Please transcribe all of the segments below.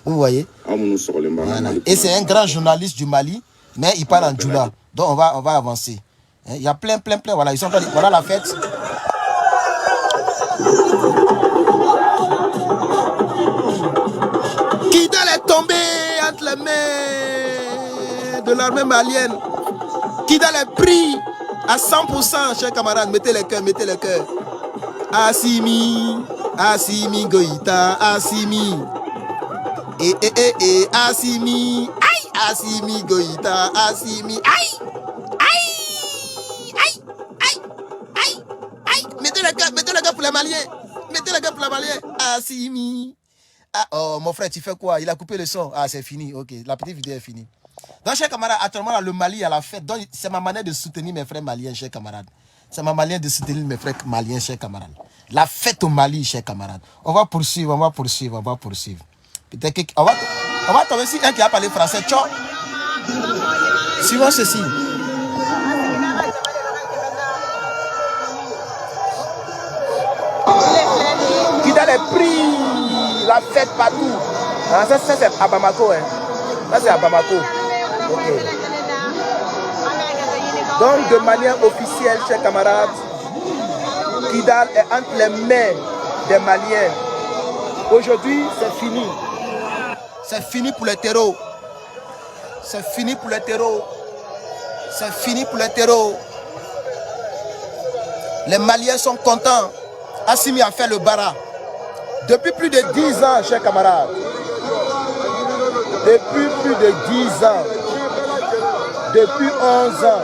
Vous voyez? Voilà. Et c'est un grand journaliste du Mali, mais il parle en Djoula. Donc on va avancer. Il y a plein. Voilà, ils sont voilà la fête. Kidal est tombé entre les mains de l'armée malienne. Kidal est pris à 100%, chers camarades. Mettez les cœurs, mettez les cœurs. Assimi Goïta, Assimi. Assimi. Aïe, Assimi Goïta, Assimi. Aïe. Mettez les cœurs pour les Maliens. Mettez les cœurs pour les Maliens. Assimi. Ah, oh, mon frère, tu fais quoi? Il a coupé le son. Ah, c'est fini. Ok, la petite vidéo est finie. Donc, chers camarades, actuellement, le Mali à la fête. Donc, c'est ma manière de soutenir mes frères maliens, chers camarades. C'est ma manière de soutenir mes frères maliens, chers camarades. La fête au Mali, chers camarades. On va poursuivre. Peut-être qu'on va tomber sur un qui a parlé français. Tchao. Suivons ceci. Kidal est pris. La fête partout. Ah, ça c'est à Bamako. Hein. Ça c'est à Bamako. Ok. Donc de manière officielle, chers camarades, Kidal est entre les mains des Maliens. Aujourd'hui, c'est fini. C'est fini pour les terreaux. C'est fini pour les terreaux. C'est fini pour les terreaux. Les Maliens sont contents. Assimi a fait le bara. Depuis plus de 10 ans, chers camarades. Depuis plus de 10 ans. Depuis 11 ans,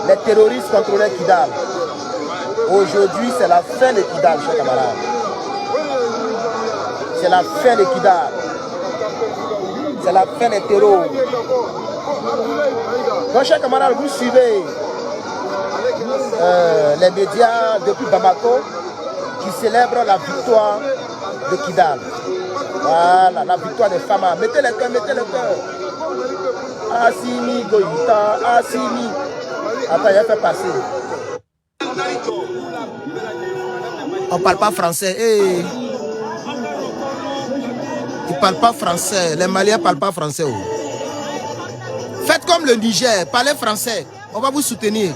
les terroristes contrôlaient Kidal. Aujourd'hui, c'est la fin de Kidal, chers camarades. C'est la fin de Kidal. C'est la fin des terreaux. Donc, chers camarades, vous suivez les médias depuis Bamako qui célèbrent la victoire de Kidal. Voilà, la victoire des femmes. Mettez le cœur, mettez le cœur. Assimi Goïta, Assimi. Attends, il a fait passer. On parle pas français. Hey. Ils parlent pas français. Les Maliens parlent pas français. Oh. Faites comme le Niger, parlez français. On va vous soutenir.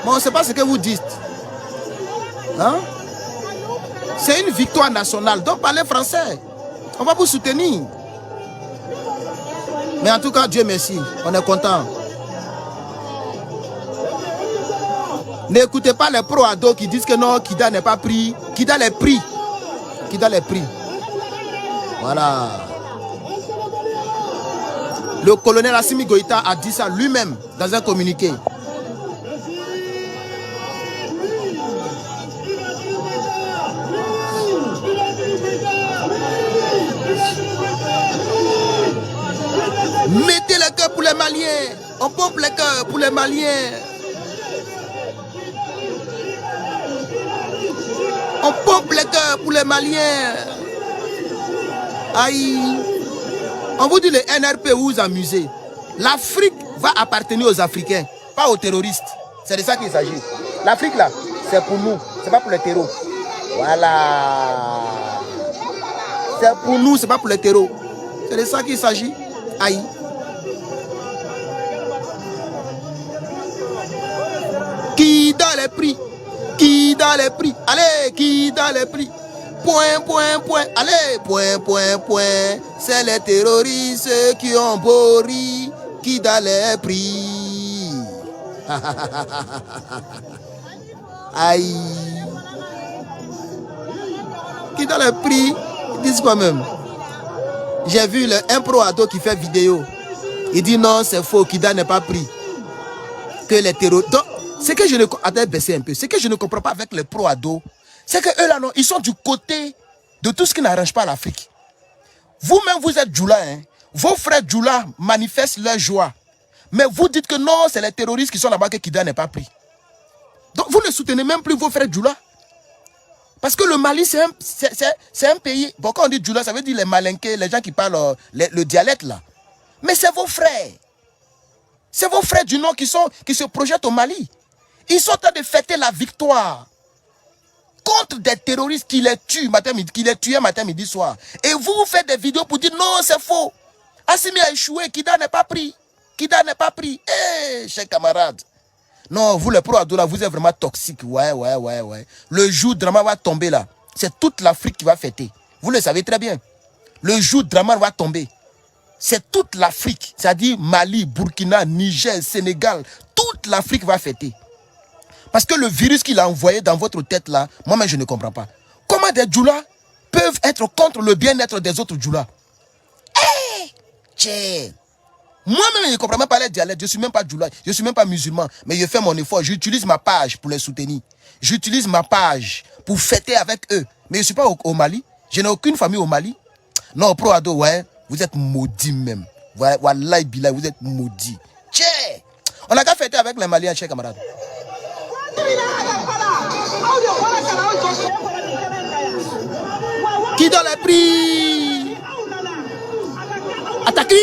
Mais on ne sait pas ce que vous dites. Hein? C'est une victoire nationale, donc parlez français. On va vous soutenir. Mais en tout cas, Dieu merci, on est content. N'écoutez pas les pro-ados qui disent que non, Kidal n'est pas pris. Kidal est pris. Kidal est pris. Voilà. Le colonel Assimi Goïta a dit ça lui-même dans un communiqué. Mettez le cœur pour les Maliens. On pompe le cœur pour les Maliens. On pompe le cœur pour les Maliens. Aïe. On vous dit le NRP, vous vous amusez. L'Afrique va appartenir aux Africains, pas aux terroristes. C'est de ça qu'il s'agit. L'Afrique là, c'est pour nous, c'est pas pour les terreaux. Voilà. C'est pour nous, c'est pas pour les terreaux. C'est de ça qu'il s'agit. Aïe. Kidal est pris. Kidal est pris. Allez, Kidal est pris. Point, point, point. Allez, point, point, point. C'est les terroristes qui ont bourri. Kidal est pris. Aïe. Kidal est pris. Ils disent quoi même? J'ai vu un pro-ado qui fait vidéo. Il dit non, c'est faux, Kidal n'est pas pris. Que les terroristes... Donc, ce que je ne... Attends, baissez un peu. Ce que je ne comprends pas avec les pro-ados, c'est qu'eux là, non, ils sont du côté de tout ce qui n'arrange pas l'Afrique. Vous-même, vous êtes Djoula, hein. Vos frères Djoula manifestent leur joie. Mais vous dites que non, c'est les terroristes qui sont là-bas que Kidal n'est pas pris. Donc, vous ne soutenez même plus vos frères Djoula. Parce que le Mali, c'est un pays... Bon, quand on dit Djoula, ça veut dire les Malinqués, les gens qui parlent le dialecte là. Mais c'est vos frères. C'est vos frères du Nord qui se projettent au Mali. Ils sont en train de fêter la victoire. contre des terroristes qui les tuent qui les tuaient matin, midi, soir. Et vous faites des vidéos pour dire non, c'est faux. Assimi a échoué, Kida n'est pas pris. Kida n'est pas pris. Eh, chers camarades. Non, vous les pro-ados là, vous êtes vraiment toxiques. Ouais. Le jour drama va tomber là, c'est toute l'Afrique qui va fêter. Vous le savez très bien. Le jour drama va tomber, c'est toute l'Afrique. C'est-à-dire Mali, Burkina, Niger, Sénégal. Toute l'Afrique va fêter. Parce que le virus qu'il a envoyé dans votre tête là, moi-même je ne comprends pas. Comment des djoulas peuvent être contre le bien-être des autres djoulas? Moi-même je ne comprends même pas les dialectes. Je ne suis même pas djoula, je ne suis même pas musulman. Mais je fais mon effort, j'utilise ma page pour les soutenir. J'utilise ma page pour fêter avec eux. Mais je ne suis pas au Mali. Je n'ai aucune famille au Mali. Non, pro-ado, ouais, vous êtes maudits même. Wallahi billah, vous êtes maudits. Tchè, on a qu'à fêter avec les Maliens, chers camarades. Qui donne les prix? Attaquez!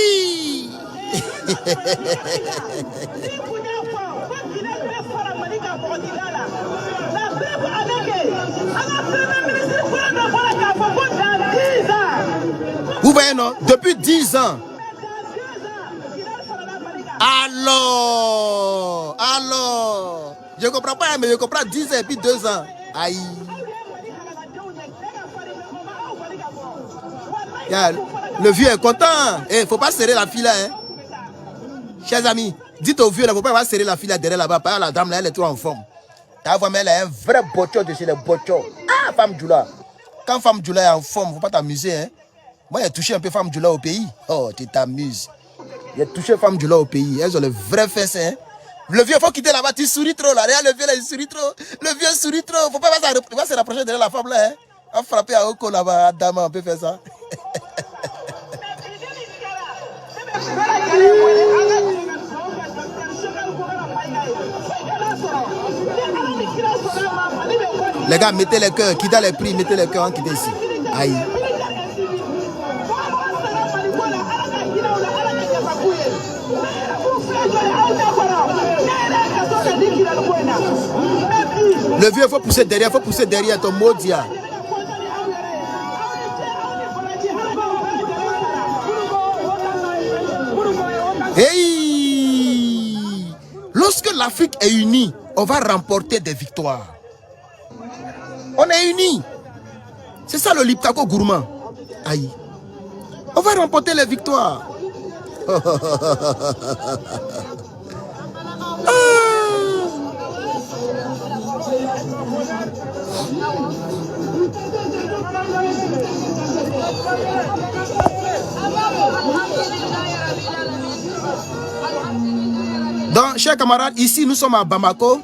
Vous voyez, non? Depuis 10 ans. Alors. Je ne comprends pas, mais je comprends 10 ans et puis 2 ans. Aïe. Le vieux est content. Il ne faut pas serrer la fille là. Hein. Chers amis, dites au vieux, il ne faut pas serrer la fille là derrière là-bas. La dame là, elle est trop en forme. Ta femme, elle a un vrai bocho de chez les bochos. Ah, femme Djoula. Quand femme Djoula est en forme, il ne faut pas t'amuser. Hein. Moi, j'ai touché un peu femme Djoula au pays. Oh, tu t'amuses. J'ai touché femme Djoula au pays. Elles ont le vrai fesses. Hein. Le vieux, il faut quitter là-bas. Tu souris trop là. Regarde le vieux là, il sourit trop. Le vieux sourit trop. Il ne faut pas se rapprocher derrière la femme là. Hein. On va frapper à Oko là-bas. À Dama, on peut faire ça. Les gars, mettez les cœurs. Qui a les prix, mettez les cœurs en quittant ici. Aïe. Le vieux, il faut pousser derrière ton maudit. Hey! Lorsque l'Afrique est unie, on va remporter des victoires. On est unis. C'est ça le Liptako gourmand. Aïe. On va remporter les victoires. Donc, chers camarades, ici nous sommes à Bamako.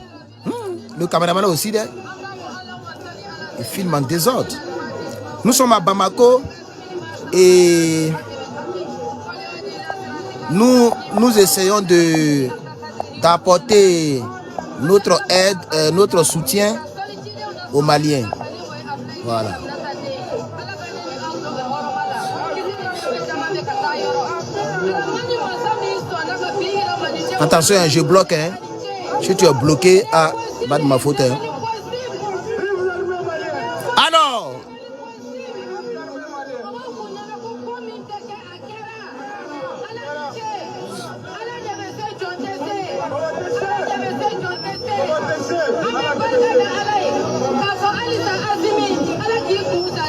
Le caméraman aussi, il filme en désordre. Nous sommes à Bamako et nous essayons d'apporter notre aide, notre soutien aux Maliens. Voilà. Attention, je bloque. Hein. Si tu es bloqué, pas de ma faute. Hein. Alors,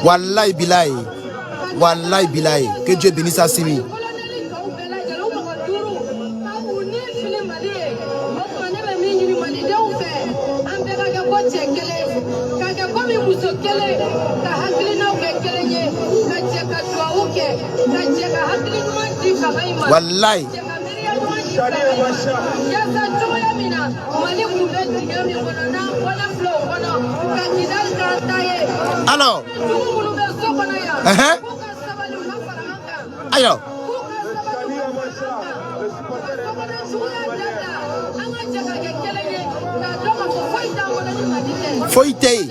Wallahi bilahi. Wallahi bilahi. Que Dieu bénisse Assimi. Wallahi. Alors, alors, Foyté.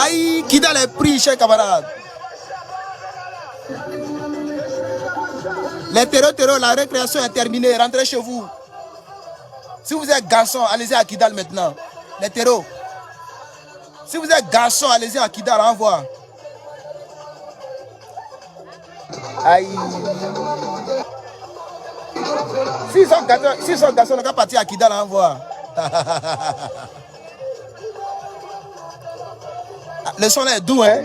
Aïe, Kidal est pris, chers camarades. Les terreaux, la récréation est terminée. Rentrez chez vous. Si vous êtes garçon, allez-y à Kidal maintenant. Les terreaux. Si vous êtes garçon, allez-y à Kidal, envoie. Aïe. S'ils sont garçons, on va partir à Kidal, envoie. Le son est doux, hein?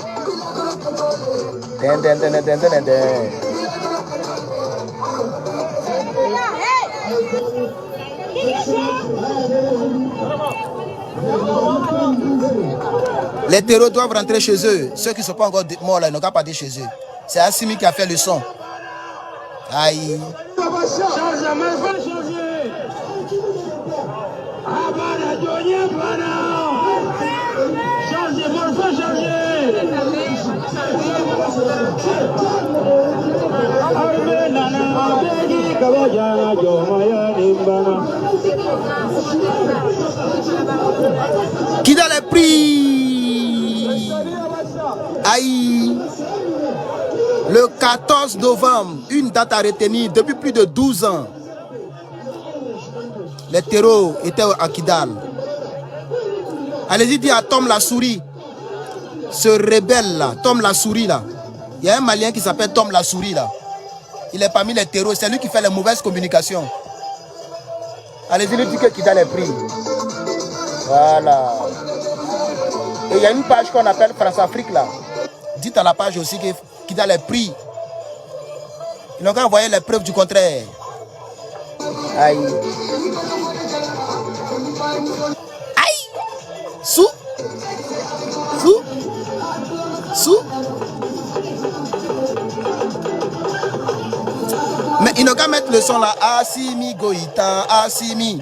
Les terreaux doivent rentrer chez eux. Ceux qui ne sont pas encore morts, là, ils n'ont qu'à partir chez eux. C'est Assimi qui a fait le son. Aïe. Kidal est pris. Aïe. Le 14 novembre, une date à retenir depuis plus de 12 ans. Les terreaux étaient à Kidal. Allez-y dire à Tom la souris, ce rebelle là, Tom la souris là. Il y a un Malien qui s'appelle Tom la souris là. Il est parmi les terreaux, c'est lui qui fait les mauvaises communications. Allez-y lui dire que Kidal est pris. Voilà. Et il y a une page qu'on appelle France-Afrique là. Dites à la page aussi que Kidal est pris. Ils n'ont qu'à envoyer les preuves du contraire. Aïe. Aïe. Sous. Mais ils n'ont qu'à mettre le son là. Assimi Goïta, Assimi.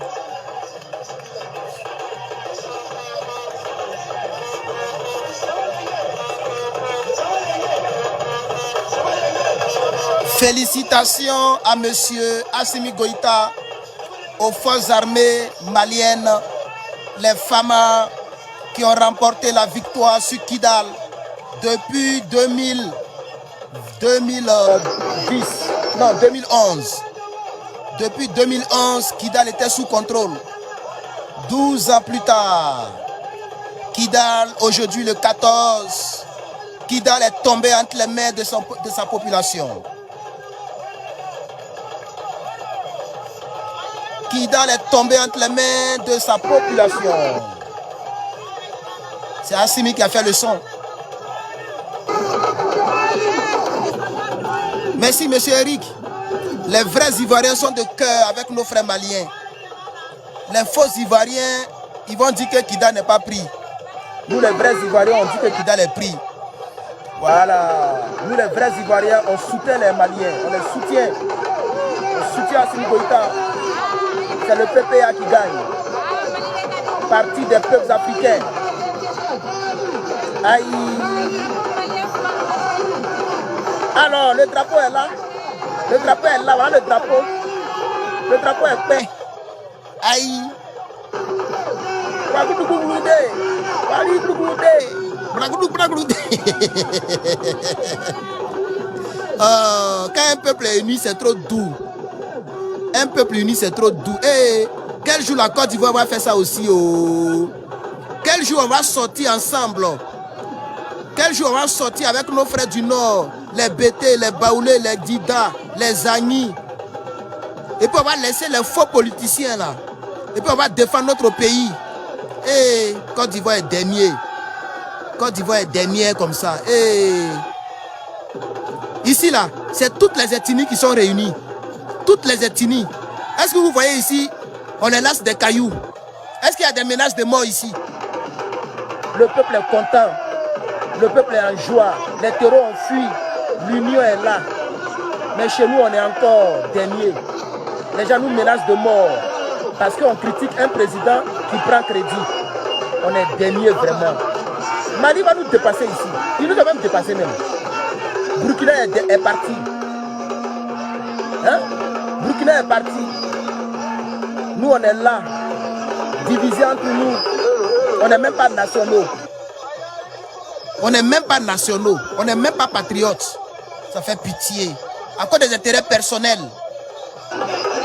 Félicitations à monsieur Assimi Goïta, aux forces armées maliennes, les femmes qui ont remporté la victoire sur Kidal depuis 2011. 2011. Depuis 2011, Kidal était sous contrôle. 12 ans plus tard, Kidal, aujourd'hui le 14, Kidal est tombé entre les mains de sa population. Kidal est tombé entre les mains de sa population. C'est Assimi qui a fait le son. Merci, monsieur Eric. Les vrais Ivoiriens sont de cœur avec nos frères maliens. Les faux Ivoiriens, ils vont dire que Kidal n'est pas pris. Nous, les vrais Ivoiriens, on dit que Kidal est pris. Voilà. Nous, les vrais Ivoiriens, on soutient les Maliens. On les soutient. On soutient Assimi Goïta. C'est le PPA qui gagne. Parti des peuples africains. Aïe. Alors, le drapeau est là. Le drapeau est là. Voilà le drapeau. Le drapeau est peint. Aïe. Quand un peuple est uni, c'est trop doux. Un peuple uni, c'est trop doux. Hey, quel jour la Côte d'Ivoire va faire ça aussi? Oh. Quel jour on va sortir ensemble? Quel jour on va sortir avec nos frères du Nord, les Bété, les Baoulé, les Dida, les Agni. Et puis on va laisser les faux politiciens là. Et puis on va défendre notre pays. Hey, Côte d'Ivoire est dernier. Côte d'Ivoire est dernier comme ça. Hey. Ici là, c'est toutes les ethnies qui sont réunies. Toutes les ethnies. Est-ce que vous voyez ici, on est là sur des cailloux? Est-ce qu'il y a des menaces de mort ici? Le peuple est content. Le peuple est en joie. Les terreaux ont fui. L'union est là. Mais chez nous, on est encore dernier. Les gens nous menacent de mort. Parce qu'on critique un président qui prend crédit. On est dernier vraiment. Mali va nous dépasser ici. Il nous a même dépassé même. Burkina est parti. Hein? Burkina est parti. Nous, on est là. Divisés entre nous. On n'est même pas nationaux. On n'est même pas nationaux. On n'est même pas patriotes. Ça fait pitié. À cause des intérêts personnels.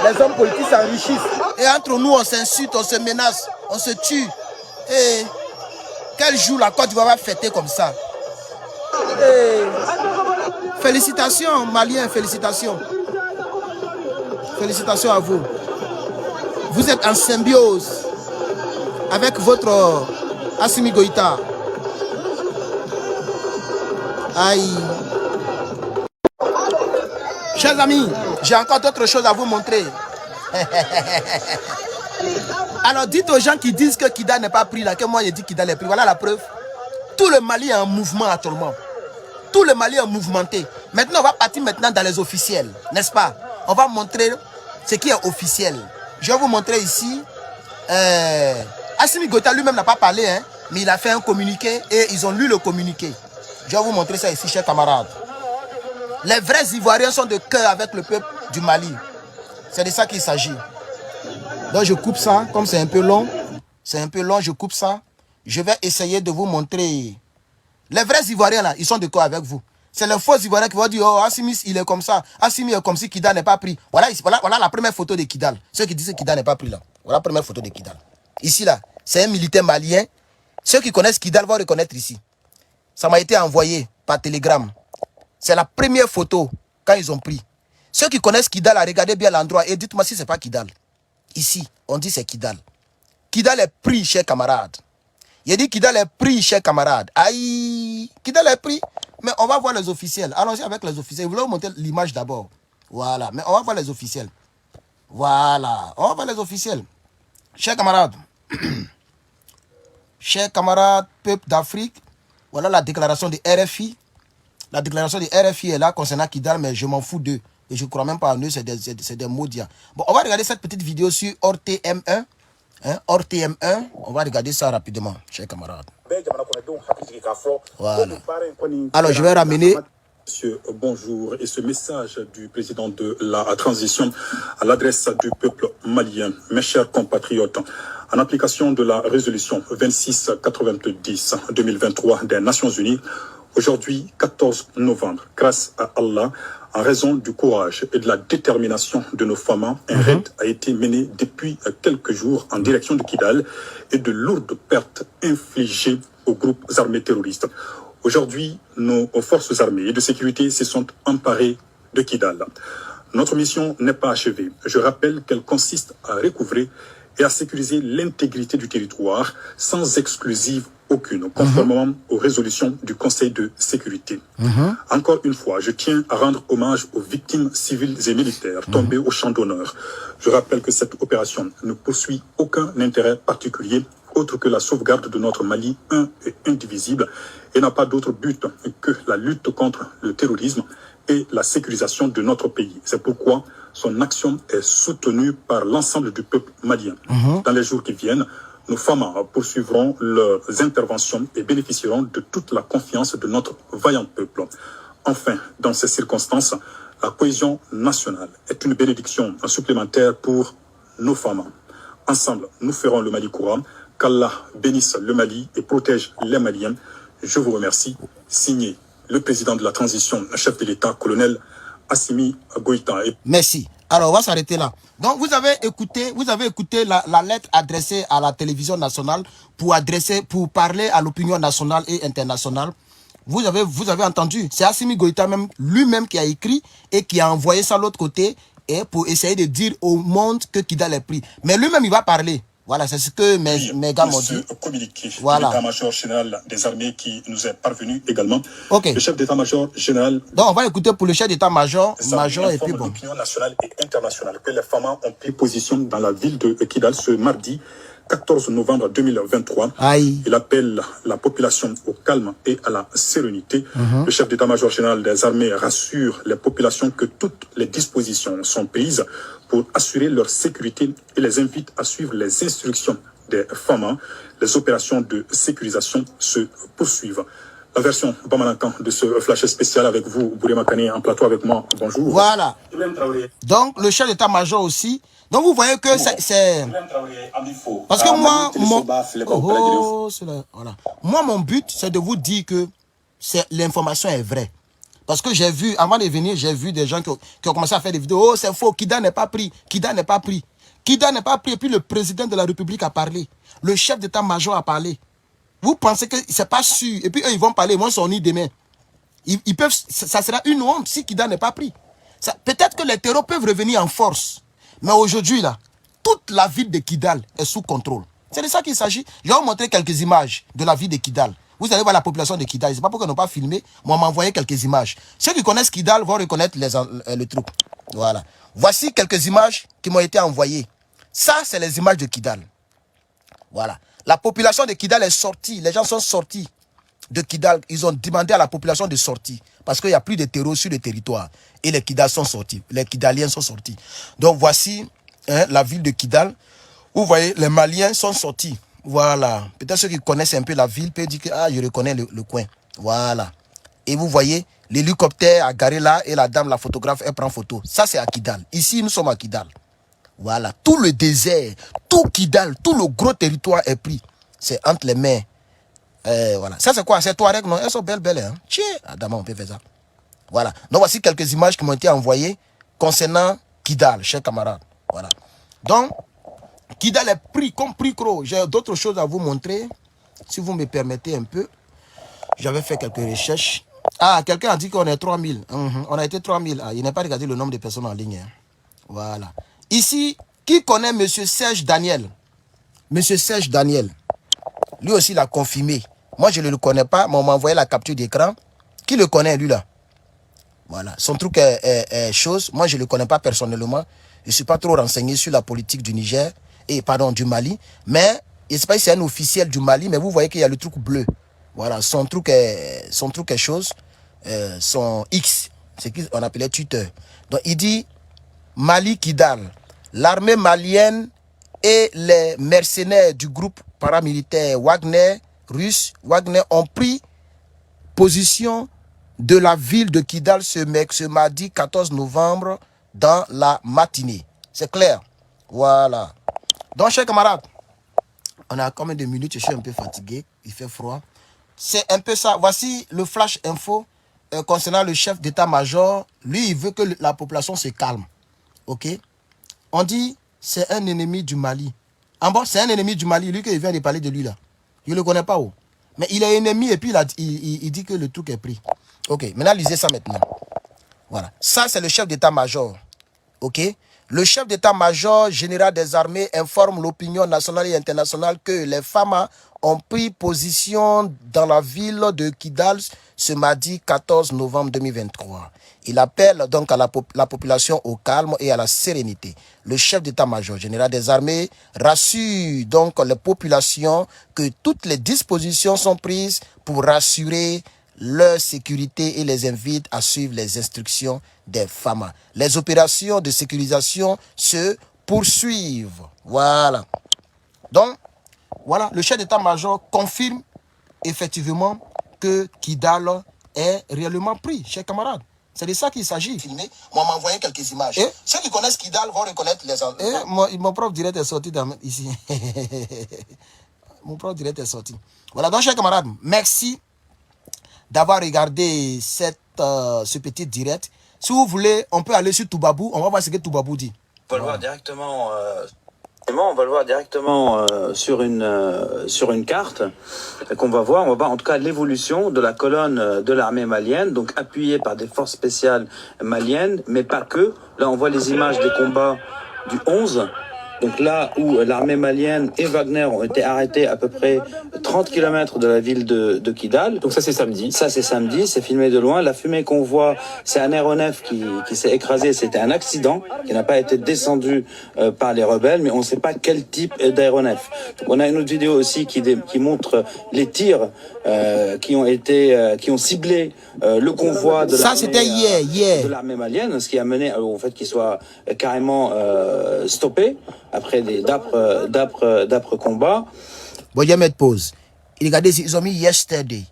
Les hommes politiques s'enrichissent. Et entre nous, on s'insulte, on se menace, on se tue. Et quel jour la Côte d'Ivoire va fêter comme ça? Et félicitations, Maliens, félicitations. Félicitations à vous. Vous êtes en symbiose avec votre Assimi Goïta. Aïe. Chers amis, j'ai encore d'autres choses à vous montrer. Alors dites aux gens qui disent que Kidal n'est pas pris là, que moi j'ai dit Kidal est pris. Voilà la preuve. Tout le Mali est en mouvement actuellement. Tout le Mali est mouvementé. Maintenant, on va partir maintenant dans les officiels, n'est-ce pas? On va montrer ce qui est officiel. Je vais vous montrer ici. Assimi Goïta lui-même n'a pas parlé, hein, mais il a fait un communiqué et ils ont lu le communiqué. Je vais vous montrer ça ici, chers camarades. Les vrais Ivoiriens sont de cœur avec le peuple du Mali. C'est de ça qu'il s'agit. Donc je coupe ça, comme c'est un peu long. C'est un peu long, je coupe ça. Je vais essayer de vous montrer. Les vrais Ivoiriens là, ils sont de cœur avec vous. C'est les faux Ivoiriens qui vont dire, oh, Assimi, il est comme ça. Assimi est comme si Kidal n'est pas pris. Voilà, voilà la première photo de Kidal. Ceux qui disent que Kidal n'est pas pris là. Voilà la première photo de Kidal. Ici là, c'est un militaire malien. Ceux qui connaissent Kidal vont reconnaître ici. Ça m'a été envoyé par télégramme. C'est la première photo quand ils ont pris. Ceux qui connaissent Kidal, regardez bien l'endroit et dites-moi si ce n'est pas Kidal. Ici, on dit c'est Kidal. Kidal est pris, chers camarades. Il dit Kidal est pris, chers camarades. Aïe, Kidal est pris. Mais on va voir les officiels. Allons-y avec les officiels. Je voulais vous montrer l'image d'abord. Voilà, mais on va voir les officiels. Voilà, on va voir les officiels. Chers camarades, chers camarades, peuple d'Afrique, voilà la déclaration de RFI. La déclaration de RFI est là concernant Kidal, mais je m'en fous d'eux. Et je ne crois même pas en eux, c'est des maudits. Bon, on va regarder cette petite vidéo sur ORTM1. Hein, ORTM1, on va regarder ça rapidement, chers camarades. Voilà. Alors, je vais ramener... Monsieur, bonjour. Et ce message du président de la transition à l'adresse du peuple malien, mes chers compatriotes, en application de la résolution 2690-2023 des Nations Unies, aujourd'hui, 14 novembre, grâce à Allah, en raison du courage et de la détermination de nos femmes, un raid a été mené depuis quelques jours en direction de Kidal et de lourdes pertes infligées aux groupes armés terroristes. Aujourd'hui, nos forces armées et de sécurité se sont emparées de Kidal. Notre mission n'est pas achevée. Je rappelle qu'elle consiste à recouvrer et à sécuriser l'intégrité du territoire sans exclusive aucune, conformément aux résolutions du Conseil de sécurité. Encore une fois, je tiens à rendre hommage aux victimes civiles et militaires tombées au champ d'honneur. Je rappelle que cette opération ne poursuit aucun intérêt particulier autre que la sauvegarde de notre Mali un et indivisible et n'a pas d'autre but que la lutte contre le terrorisme et la sécurisation de notre pays. C'est pourquoi son action est soutenue par l'ensemble du peuple malien. Dans les jours qui viennent, nos femmes poursuivront leurs interventions et bénéficieront de toute la confiance de notre vaillant peuple. Enfin, dans ces circonstances, la cohésion nationale est une bénédiction supplémentaire pour nos femmes. Ensemble, nous ferons le Mali courant. Qu'Allah bénisse le Mali et protège les Maliens. Je vous remercie. Signé le président de la transition, chef de l'État, colonel Assimi Goïta. Merci. Alors, on va s'arrêter là. Donc, vous avez écouté la lettre adressée à la télévision nationale pour parler à l'opinion nationale et internationale. Vous avez entendu. C'est Assimi Goïta lui-même qui a écrit et qui a envoyé ça de l'autre côté et pour essayer de dire au monde que Kidal est pris. Mais lui-même, il va parler. Voilà, c'est ce que mes gars m'ont dit. Communiqué voilà. De l'état-major général des armées qui nous est parvenu également. Okay. Le chef d'état-major général. Donc, on va écouter pour le chef d'état-major et puis bon. L'opinion nationale et internationale que les femmes ont pris position dans la ville de Kidal ce mardi 14 novembre 2023. Aïe. Il appelle la population au calme et à la sérénité. Le chef d'état-major général des armées rassure les populations que toutes les dispositions sont prises pour assurer leur sécurité et les invite à suivre les instructions des femmes. Les opérations de sécurisation se poursuivent. La version Bamalankan de ce flash spécial avec vous, Bourema Kane, en plateau avec moi. Bonjour. Voilà. Donc, le chef d'état-major aussi. Donc, vous voyez que c'est... Parce que moi, voilà. Moi, mon but, c'est de vous dire que l'information est vraie. Parce que j'ai vu, avant de venir, j'ai vu des gens qui ont commencé à faire des vidéos. Oh, c'est faux, Kida n'est pas pris, Kida n'est pas pris. Kida n'est pas pris, et puis le président de la République a parlé. Le chef d'état-major a parlé. Vous pensez que c'est pas sûr, et puis eux, ils vont parler, moi, sont ni demain. Ils peuvent, ça sera une honte si Kida n'est pas pris. Peut-être que les terreaux peuvent revenir en force. Mais aujourd'hui, là, toute la ville de Kidal est sous contrôle. C'est de ça qu'il s'agit. Je vais vous montrer quelques images de la ville de Kidal. Vous allez voir la population de Kidal. Je ne sais pas pourquoi ils n'ont pas filmé. Moi, on m'a envoyé quelques images. Ceux qui connaissent Kidal vont reconnaître le truc. Voilà. Voici quelques images qui m'ont été envoyées. Ça, c'est les images de Kidal. Voilà. La population de Kidal est sortie. Les gens sont sortis de Kidal. Ils ont demandé à la population de sortir. Parce qu'il n'y a plus de terreau sur le territoire. Et les Kidal sont sortis. Les Kidaliens sont sortis. Donc, voici la ville de Kidal. Vous voyez, les Maliens sont sortis. Voilà. Peut-être ceux qui connaissent un peu la ville peuvent dire que je reconnais le coin. Voilà. Et vous voyez, l'hélicoptère a garé là et la dame, la photographe, elle prend photo. Ça, c'est à Kidal. Ici, nous sommes à Kidal. Voilà. Tout le désert, tout Kidal, tout le gros territoire est pris. C'est entre les mains. Voilà. Ça, c'est quoi? C'est Touareg, non? Elles sont belles, hein? Tiens, Adama, on peut faire ça. Voilà. Donc, voici quelques images qui m'ont été envoyées concernant Kidal, chers camarades. Voilà. Donc, Kidal est pris comme pris gros. J'ai d'autres choses à vous montrer. Si vous me permettez un peu. J'avais fait quelques recherches. Ah, quelqu'un a dit qu'on est 3000. On a été 3000. Ah, il n'a pas regardé le nombre de personnes en ligne. Hein. Voilà. Ici, qui connaît M. Serge Daniel? M. Serge Daniel. Lui aussi, il a confirmé. Moi, je ne le connais pas, mais on m'a envoyé la capture d'écran. Qui le connaît, lui, là? Voilà. Son truc est chose. Moi, je ne le connais pas personnellement. Je ne suis pas trop renseigné sur la politique du Niger. Et pardon, du Mali. Mais, je ne sais pas si c'est un officiel du Mali, mais vous voyez qu'il y a le truc bleu. Voilà. Son truc est chose. Son X. C'est qu'on appelait Twitter. Donc, il dit Mali Kidal. L'armée malienne et les mercenaires du groupe paramilitaire Wagner, russe, Wagner, ont pris position de la ville de Kidal ce mardi 14 novembre dans la matinée. C'est clair. Voilà. Donc, chers camarades, on a combien de minutes? Je suis un peu fatigué. Il fait froid. C'est un peu ça. Voici le flash info concernant le chef d'état-major. Lui, il veut que la population se calme. OK? On dit, c'est un ennemi du Mali. Ah bon, c'est un ennemi du Mali. Lui, qu'il vient de parler de lui, là. Je ne le connais pas, où. Mais il est ennemi et puis il dit que le truc est pris. OK, maintenant, lisez ça maintenant. Voilà. Ça, c'est le chef d'état-major. OK? Le chef d'état-major général des armées informe l'opinion nationale et internationale que les FAMA ont pris position dans la ville de Kidal ce mardi 14 novembre 2023. Il appelle donc à la population au calme et à la sérénité. Le chef d'état-major général des armées rassure donc les populations que toutes les dispositions sont prises pour rassurer leur sécurité et les invite à suivre les instructions des FAMA. Les opérations de sécurisation se poursuivent. Voilà. Donc, voilà, le chef d'état-major confirme effectivement que Kidal est réellement pris, chers camarades. C'est de ça qu'il s'agit. Filmé. Moi, on m'a envoyé quelques images. Et ceux qui connaissent Kidal vont reconnaître les endroits. Mon prof direct est sorti ici. Mon prof direct est sorti. Voilà, donc, chers camarades, merci d'avoir regardé ce petit direct. Si vous voulez, on peut aller sur Toubabou. On va voir ce que Toubabou dit. On va le voir directement. On va le voir directement sur une carte qu'on va voir. On va voir en tout cas l'évolution de la colonne de l'armée malienne, donc appuyée par des forces spéciales maliennes, mais pas que. Là, on voit les images des combats du 11. Donc là où l'armée malienne et Wagner ont été arrêtés à peu près 30 km de la ville de Kidal. Donc ça c'est samedi. Ça c'est samedi, c'est filmé de loin. La fumée qu'on voit, c'est un aéronef qui s'est écrasé. C'était un accident qui n'a pas été descendu par les rebelles, mais on ne sait pas quel type d'aéronef. On a une autre vidéo aussi qui montre les tirs qui ont ciblé le convoi de l'armée malienne, ce qui a mené au fait qu'il soit carrément stoppé après des d'âpres combats. Bon, je vais mettre pause. Regardez, ils ont mis yesterday.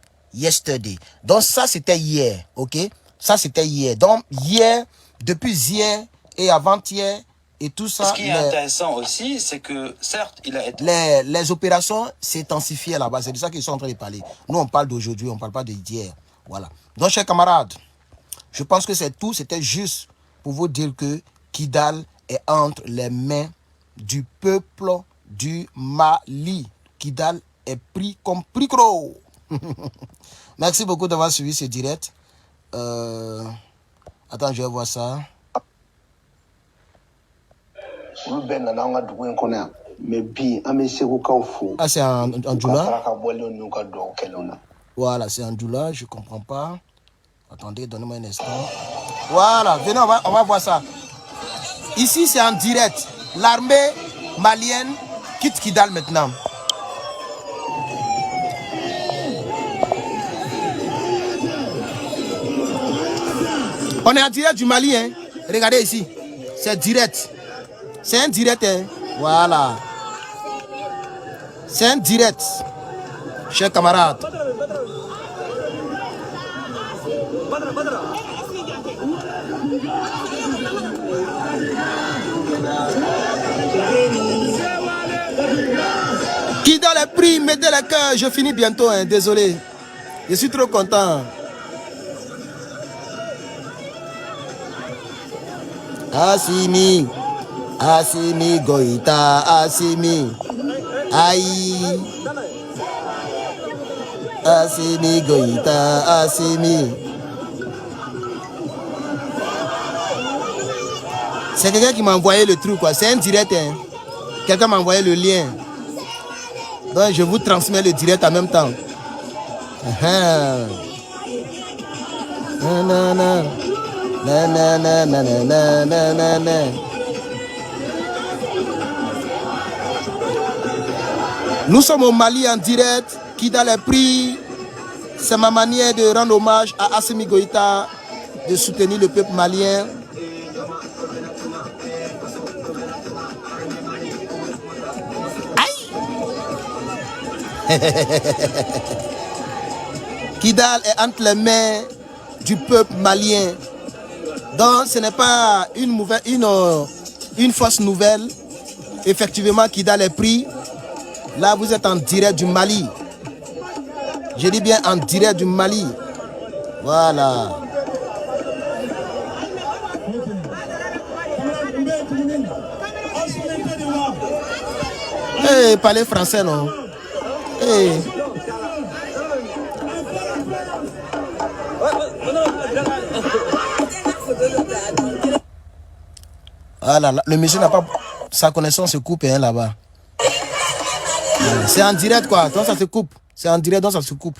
Donc ça c'était hier, ok? Ça c'était hier. Donc hier, depuis hier et avant-hier et tout ça. Ce qui est intéressant aussi, c'est que certes, il a été... les opérations s'intensifient là-bas. C'est de ça qu'ils sont en train de parler. Nous, on parle d'aujourd'hui, on ne parle pas d'hier. Voilà. Donc, chers camarades, je pense que c'est tout. C'était juste pour vous dire que Kidal est entre les mains du peuple du Mali. Kidal est pris comme pricro. Merci beaucoup d'avoir suivi ce direct. Attends, je vais voir ça. Ah, c'est en Djoula. Voilà, c'est en Djoula, je ne comprends pas. Attendez, donnez-moi un instant. Voilà, venez, on va voir ça. Ici, c'est en direct. L'armée malienne quitte Kidal maintenant. On est en direct du Mali, hein. Regardez ici. C'est direct. C'est un direct, hein. Voilà. C'est un direct. Chers camarades. Qui dans les prix, mettez le cœur. Je finis bientôt, hein. Désolé. Je suis trop content. Assimi, Assimi Goïta, Assimi, aïe, Assimi Goïta, Assimi. C'est quelqu'un qui m'a envoyé le truc, quoi. C'est un direct, hein. Quelqu'un m'a envoyé le lien. Donc je vous transmets le direct en même temps. Nous sommes au Mali en direct. Kidal est pris. C'est ma manière de rendre hommage à Assimi Goïta, de soutenir le peuple malien. Aïe! Kidal est entre les mains du peuple malien. Donc ce n'est pas une fausse nouvelle. Effectivement, Kidal est pris. Là, vous êtes en direct du Mali. Je dis bien en direct du Mali. Voilà. Hey, parlez français, non? Hey. Ah là, là, le monsieur n'a pas... Sa connaissance se coupe hein, là-bas. C'est en direct quoi, donc ça se coupe. C'est en direct, donc ça se coupe.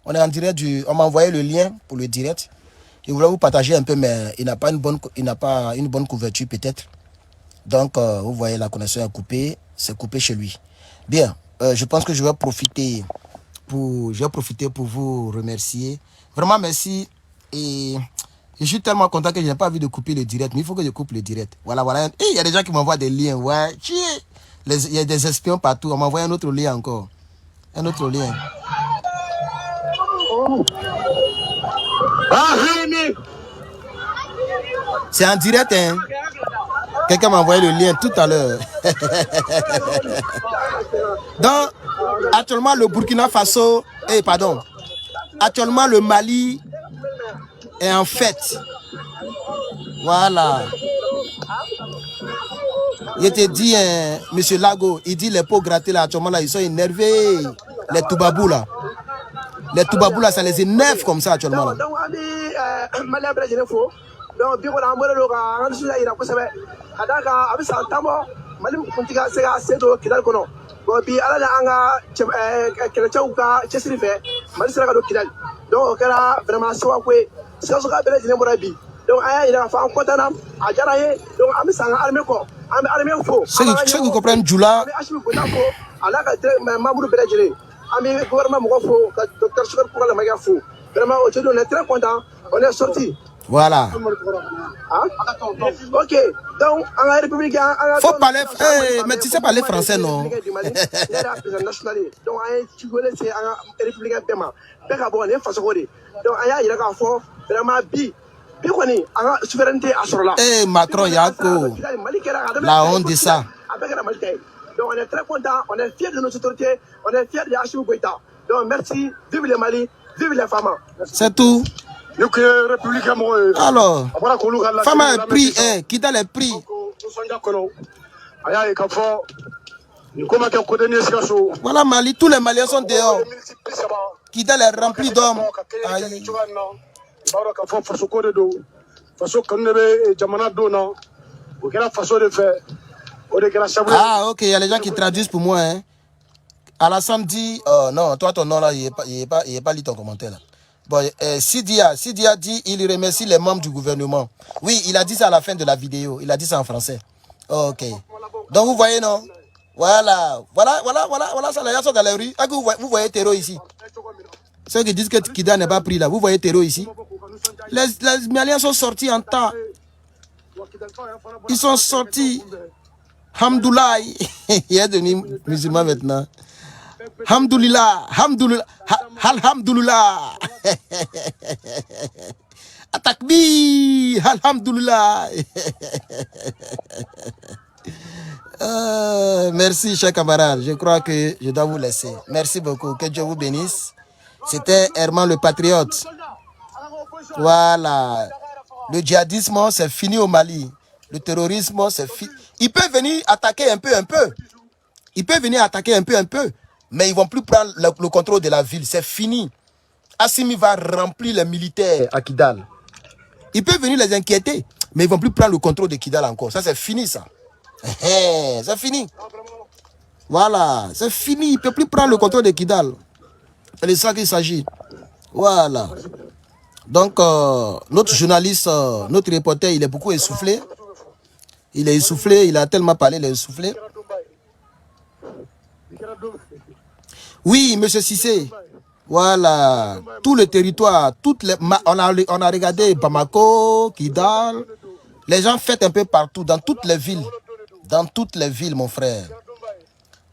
On est en direct du... On m'a envoyé le lien pour le direct. Je voulais vous partager un peu, mais il n'a pas une bonne couverture peut-être. Donc, vous voyez, la connexion est coupée. C'est coupé chez lui. Bien, je pense que je vais profiter pour vous remercier. Vraiment, merci. Et je suis tellement content que je n'ai pas envie de couper le direct. Mais il faut que je coupe le direct. Voilà, voilà. Et il y a des gens qui m'envoient des liens. Ouais, il y a des espions partout. On m'a envoyé un autre lien encore. Un autre lien. C'est en direct, hein. Quelqu'un m'a envoyé le lien tout à l'heure. Donc, actuellement, le Burkina Faso... Actuellement, le Mali est en fête. Voilà. Il te dit, monsieur Lago, il dit les pots grattés là, actuellement là, ils sont énervés. Les Toubabou là. Les Toubabou là, ça les énerve comme ça actuellement là. Ceux qui comprennent Djoula. Voilà. Ok. Donc, en République, faut parler. Mais tu sais parler français, non? Donc, Macron, Yako. La honte de ça. Donc, on est très content, on est fiers de nos autorités, on est fiers de Assimi Goïta. Donc, merci, vive le Mali, Vive les femmes. C'est tout. Alors, femme est pris, Kidal est pris. Voilà Mali, tous les Maliens sont dehors. Kidal est rempli d'hommes. Ah ok, il y a les gens qui traduisent pour moi. Hein. Alassane dit, non, toi ton nom là, il n'est pas lu ton commentaire là. Bon, Sidia dit, il remercie les membres du gouvernement. Oui, il a dit ça à la fin de la vidéo. Il a dit ça en français. Oh, ok. Donc vous voyez, non? Voilà, ça, les gens sont dans les rues. Vous voyez Terreau ici. Ceux qui disent que Kida n'est pas pris là, vous voyez Terreau ici. Les Maliens sont sortis en tas. Ils sont sortis. Hamdoullah. Il est devenu musulman maintenant. Hamdoulillah, Hamdoulillah, Alhamdulillah. Atakbi, Alhamdulillah. Merci, chers camarades. Je crois que je dois vous laisser. Merci beaucoup. Que Dieu vous bénisse. C'était Herman le Patriote. Voilà. Le djihadisme, c'est fini au Mali. Le terrorisme, c'est fini. Il peut venir attaquer un peu. Il peut venir attaquer un peu. Mais ils ne vont plus prendre le contrôle de la ville. C'est fini. Assimi va remplir les militaires à Kidal. Il peut venir les inquiéter. Mais ils ne vont plus prendre le contrôle de Kidal encore. Ça, c'est fini, ça. C'est fini. Voilà. C'est fini. Il ne peut plus prendre le contrôle de Kidal. C'est de ça qu'il s'agit. Voilà. Donc, notre journaliste, notre reporter, il est beaucoup essoufflé. Il est essoufflé. Il a tellement parlé, il est essoufflé. Oui, monsieur Cissé. Voilà. Tout le territoire, on a regardé Bamako, Kidal. Les gens fêtent un peu partout, dans toutes les villes. Dans toutes les villes, mon frère.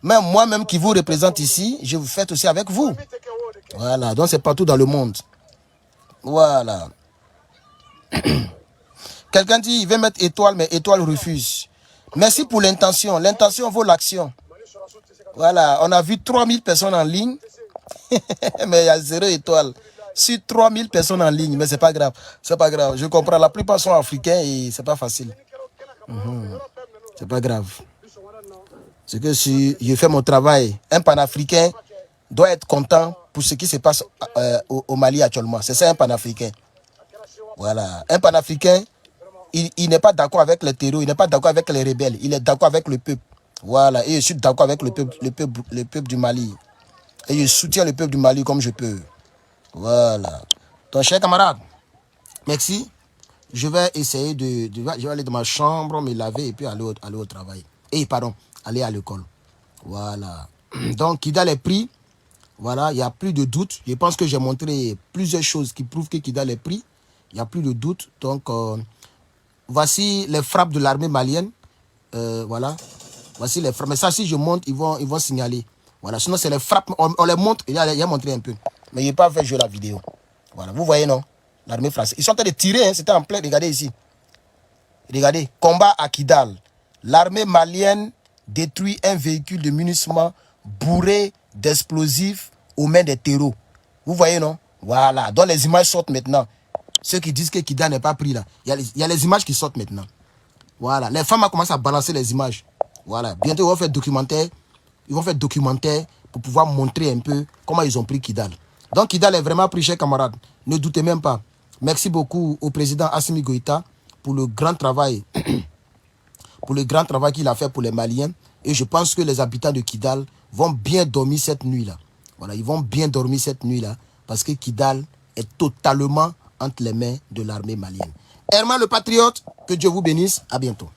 Même moi-même qui vous représente ici, je vous fête aussi avec vous. Voilà. Donc, c'est partout dans le monde. Voilà. Quelqu'un dit, il veut mettre étoile, mais étoile refuse. Merci pour l'intention. L'intention vaut l'action. Voilà, on a vu 3000 personnes en ligne, mais il y a 0 étoile. Sur 3000 personnes en ligne, mais c'est pas grave. C'est pas grave. Je comprends, la plupart sont africains et c'est pas facile. C'est pas grave. C'est que si je fais mon travail, un panafricain doit être content pour ce qui se passe au Mali actuellement. C'est ça un panafricain. Voilà. Un panafricain, il n'est pas d'accord avec les terroristes, il n'est pas d'accord avec les rebelles, il est d'accord avec le peuple. Voilà, et je suis d'accord avec le peuple du Mali. Et je soutiens le peuple du Mali comme je peux. Voilà. Donc, chers camarades, merci. Je vais essayer je vais aller dans ma chambre, me laver et puis aller au travail. Et pardon, aller à l'école. Voilà. Donc, Kidal est pris. Voilà, il n'y a plus de doute. Je pense que j'ai montré plusieurs choses qui prouvent que Kidal est pris. Il n'y a plus de doute. Donc, voici les frappes de l'armée malienne. Voilà. Voici les frappes. Mais ça, si je monte, ils vont signaler. Voilà. Sinon, c'est les frappes. On les montre. Il a montré un peu. Mais il n'a pas fait jouer la vidéo. Voilà. Vous voyez, non? L'armée française. Ils sont en train de tirer. Hein. C'était en plein. Regardez ici. Regardez. Combat à Kidal. L'armée malienne détruit un véhicule de munissement bourré d'explosifs aux mains des terreaux. Vous voyez, non? Voilà. Donc, les images sortent maintenant. Ceux qui disent que Kidal n'est pas pris là. Il y a les images qui sortent maintenant. Voilà. Les femmes ont commencé à balancer les images. Voilà. Bientôt, ils vont faire documentaire. Ils vont faire documentaire pour pouvoir montrer un peu comment ils ont pris Kidal. Donc, Kidal est vraiment pris, chers camarades. Ne doutez même pas. Merci beaucoup au président Assimi Goïta pour le grand travail. Pour le grand travail qu'il a fait pour les Maliens. Et je pense que les habitants de Kidal vont bien dormir cette nuit-là. Voilà. Ils vont bien dormir cette nuit-là. Parce que Kidal est totalement entre les mains de l'armée malienne. Herman le Patriote, que Dieu vous bénisse. À bientôt.